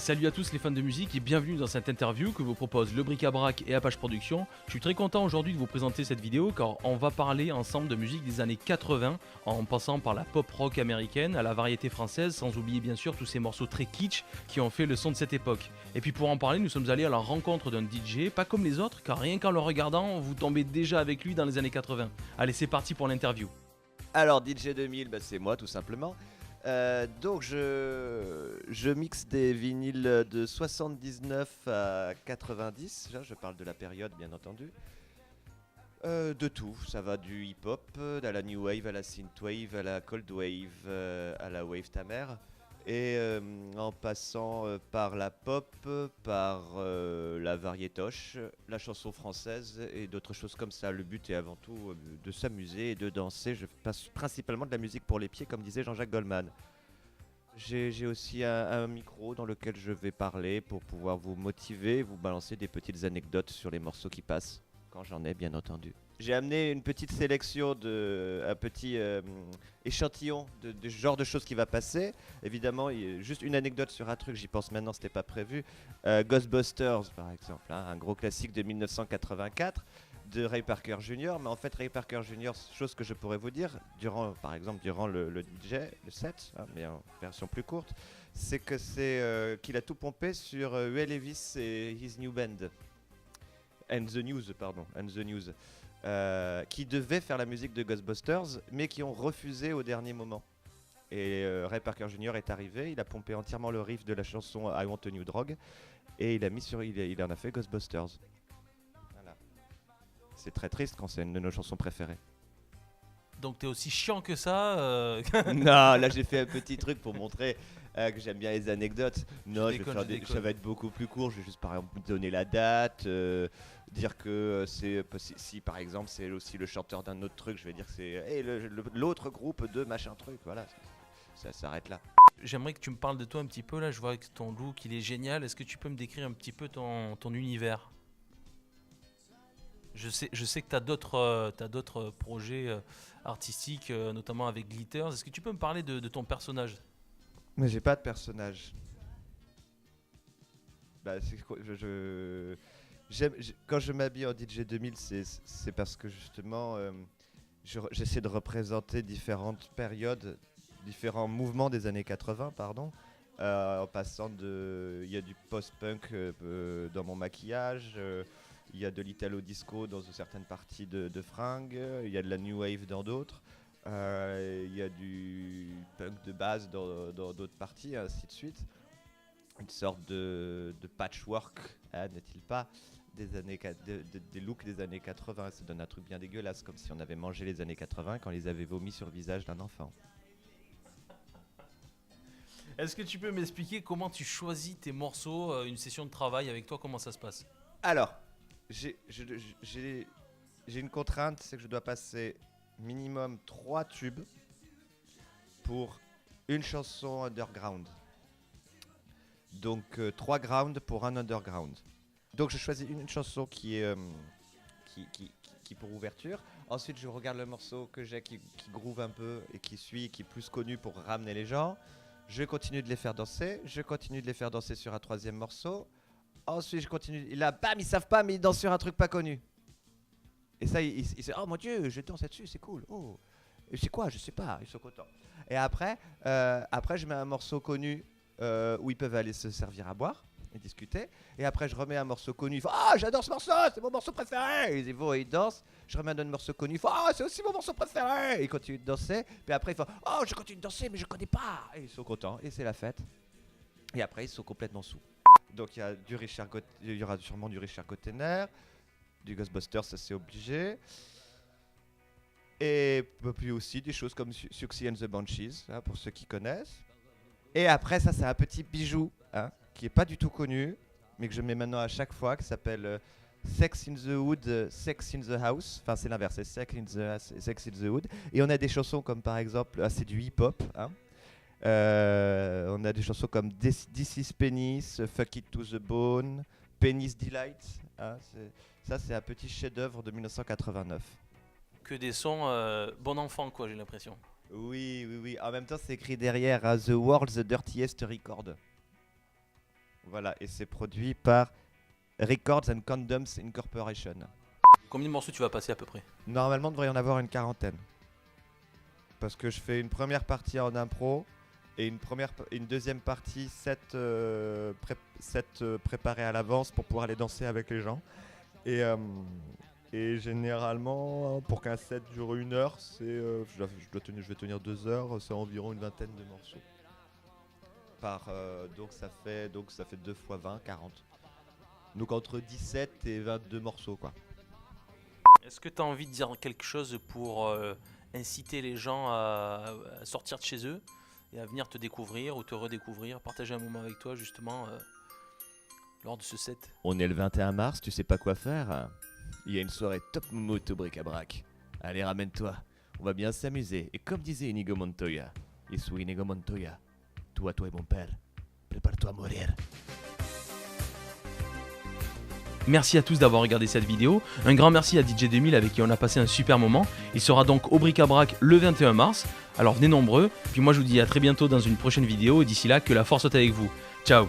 Salut à tous les fans de musique et bienvenue dans cette interview que vous propose Le Bric-à-Brac et Apache Productions. Je suis très content aujourd'hui de vous présenter cette vidéo car on va parler ensemble de musique des années 80 en passant par la pop rock américaine à la variété française, sans oublier bien sûr tous ces morceaux très kitsch qui ont fait le son de cette époque. Et puis pour en parler, nous sommes allés à la rencontre d'un DJ, pas comme les autres car rien qu'en le regardant, vous tombez déjà avec lui dans les années 80. Allez, c'est parti pour l'interview. Alors DJ 2000, c'est moi tout simplement. Donc je mixe des vinyles de 79 à 90, là, je parle de la période bien entendu. De tout, ça va du hip-hop, à la new wave, à la synthwave, à la cold wave, à la wave ta mère. Et en passant par la pop, par la variétoche, la chanson française et d'autres choses comme ça. Le but est avant tout de s'amuser et de danser. Je passe principalement de la musique pour les pieds, comme disait Jean-Jacques Goldman. J'ai aussi un micro dans lequel je vais parler pour pouvoir vous motiver, vous balancer des petites anecdotes sur les morceaux qui passent, quand j'en ai bien entendu. J'ai amené une petite sélection, un petit échantillon de genre de choses qui va passer. Évidemment, juste une anecdote sur un truc, j'y pense maintenant, c'était pas prévu. Ghostbusters, par exemple, hein, un gros classique de 1984 de Ray Parker Jr. Mais en fait, Ray Parker Jr., chose que je pourrais vous dire, par exemple, durant le DJ, le set, hein, mais en version plus courte, c'est qu'il a tout pompé sur Huey Lewis et His New Band. And the News, qui devaient faire la musique de Ghostbusters, mais qui ont refusé au dernier moment. Et Ray Parker Jr. est arrivé, il a pompé entièrement le riff de la chanson I Want a New Drug, et il en a fait Ghostbusters. Voilà. C'est très triste quand c'est une de nos chansons préférées. Donc t'es aussi chiant que ça Non, là j'ai fait un petit truc pour montrer que j'aime bien les anecdotes. Non, ça va être beaucoup plus court. Je vais juste par exemple donner la date, dire que si par exemple c'est aussi le chanteur d'un autre truc, je vais dire que c'est l'autre groupe de machin truc. Voilà, ça s'arrête là. J'aimerais que tu me parles de toi un petit peu. Là, je vois que ton look, il est génial. Est-ce que tu peux me décrire un petit peu ton univers ? Je sais que tu as d'autres projets artistiques, notamment avec Glitters. Est-ce que tu peux me parler de ton personnage ? Mais j'ai pas de personnage. Bah, quand je m'habille en DJ 2000, c'est parce que justement, j'essaie de représenter différentes périodes, différents mouvements des années 80, pardon. En passant il y a du post-punk dans mon maquillage, il y a de l'italo-disco dans certaines parties de fringues, il y a de la new wave dans d'autres. Il y a du punk de base dans d'autres parties, ainsi de suite. Une sorte de patchwork, hein, n'est-il pas, des looks des années 80. Ça donne un truc bien dégueulasse, comme si on avait mangé les années 80 quand on les avait vomis sur le visage d'un enfant. Est-ce que tu peux m'expliquer comment tu choisis tes morceaux, une session de travail avec toi, comment ça se passe ? Alors, j'ai une contrainte, c'est que je dois passer minimum 3 tubes pour une chanson underground. Donc 3 ground pour un underground. Donc je choisis une chanson qui est qui pour ouverture. Ensuite je regarde le morceau que j'ai qui groove un peu et qui est plus connu pour ramener les gens. Je continue de les faire danser. Je continue de les faire danser sur un 3e morceau. Ensuite je continue. Et là, bam, ils savent pas, mais ils dansent sur un truc pas connu. Et ça, ils se disent, oh mon Dieu, je danse là-dessus, c'est cool. Oh, et c'est quoi, je sais pas, ils sont contents. Et après je mets un morceau connu où ils peuvent aller se servir à boire et discuter. Et après, je remets un morceau connu. Ils font, ah, j'adore ce morceau, c'est mon morceau préféré. Ils y vont et ils dansent. Je remets un autre morceau connu. Ils font, ah, c'est aussi mon morceau préféré. Et ils continuent de danser. Puis après, ils font, oh, je continue de danser, mais je connais pas. Et ils sont contents. Et c'est la fête. Et après, ils sont complètement sous. Donc, il y aura sûrement du Richard Gottener, du Ghostbusters, ça c'est obligé. Et puis aussi des choses comme Siouxsie and the Banshees, hein, pour ceux qui connaissent. Et après, ça c'est un petit bijou, hein, qui est pas du tout connu, mais que je mets maintenant à chaque fois, qui s'appelle Sex in the Hood, Sex in the House. Enfin, c'est l'inverse, c'est Sex in the Hood. Et on a des chansons comme par exemple, c'est du hip-hop, hein. On a des chansons comme This is Penis, Fuck It to the Bone, Penis Delight, hein, c'est un petit chef-d'œuvre de 1989. Que des sons bon enfant, quoi, j'ai l'impression. Oui. En même temps, c'est écrit derrière, hein, The World's Dirtiest Record. Voilà, et c'est produit par Records and Condoms Incorporation. Combien de morceaux tu vas passer à peu près? Normalement, il devrait y en avoir une quarantaine. Parce que je fais une première partie en impro et une deuxième partie set préparée à l'avance pour pouvoir aller danser avec les gens. Et généralement, pour qu'un set dure 1 heure, je vais tenir 2 heures, c'est environ une vingtaine de morceaux. Donc ça fait 2 fois 20, 40. Donc entre 17 et 22 morceaux quoi. Est-ce que tu as envie de dire quelque chose pour inciter les gens à sortir de chez eux et à venir te découvrir ou te redécouvrir, partager un moment avec toi justement lors de ce set? On est le 21 mars, tu sais pas quoi faire? Il y a une soirée top moto bric-à-brac. Allez, ramène-toi, on va bien s'amuser. Et comme disait Inigo Montoya, et sous Inigo Montoya, toi et mon père, prépare-toi à mourir. Merci à tous d'avoir regardé cette vidéo. Un grand merci à DJ 2000 avec qui on a passé un super moment. Il sera donc au Bric-à-Brac le 21 mars. Alors venez nombreux. Puis moi je vous dis à très bientôt dans une prochaine vidéo. Et d'ici là, que la force soit avec vous. Ciao.